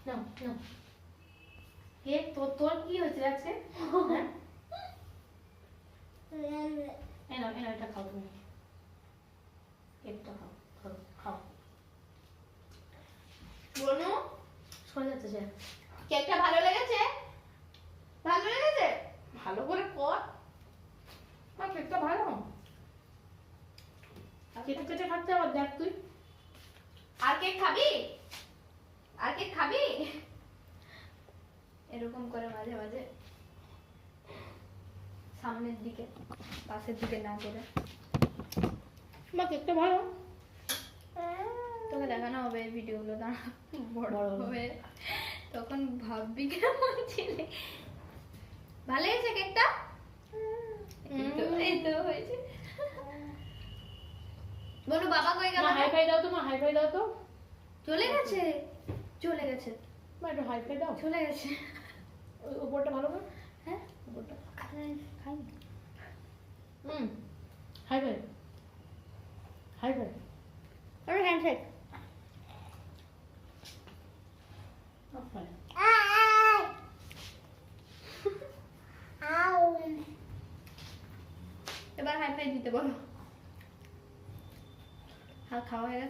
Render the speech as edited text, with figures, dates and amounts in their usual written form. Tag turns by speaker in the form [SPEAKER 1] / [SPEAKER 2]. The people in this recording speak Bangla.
[SPEAKER 1] নাও নাও কেক তোর কি হয়েছে আজকে? হ্যাঁ এনো এনো এটা খাও তুমি, কেকটা খাও খাও খাও।
[SPEAKER 2] বনু
[SPEAKER 1] সরে যাচ্ছে সে।
[SPEAKER 2] কেকটা ভালো লেগেছে? ভালো লেগেছে? ভালো করে কর।
[SPEAKER 1] মা কেকটা ভালো, কেটে কেটে খাচ্ছে আবার দেখ তুই।
[SPEAKER 2] আর কেক খাবি? আর কেক খাবি? এরকম করে মাঝে মাঝে সামনের দিকে পাশের দিকে না করে।
[SPEAKER 1] মা কেকটা ভালো।
[SPEAKER 2] তোকে দেখানো হবে এই ভিডিওগুলো, দাঁড়া বড়
[SPEAKER 1] বড়
[SPEAKER 2] হবে তখন ভাববি কেমন ছিলে। ভালো লেগেছে কেকটা? এই তো হয়েছে। বলো বাবা কই গেল?
[SPEAKER 1] মা হাই ফাই দাও তো, মা হাই ফাই দাও তো।
[SPEAKER 2] চলে গেছে, চলে গেছে,
[SPEAKER 1] মা একটু হাই ফাই দাও।
[SPEAKER 2] চলে গেছে।
[SPEAKER 1] ওই উপরটা ভালো করে।
[SPEAKER 2] হ্যাঁ
[SPEAKER 1] উপরটা
[SPEAKER 2] খাই।
[SPEAKER 1] High five high five.
[SPEAKER 2] আরে হ্যান্ডশেক। এবার হাই ফাই দিতে বলো। খাওয়া হয়ে গেছে।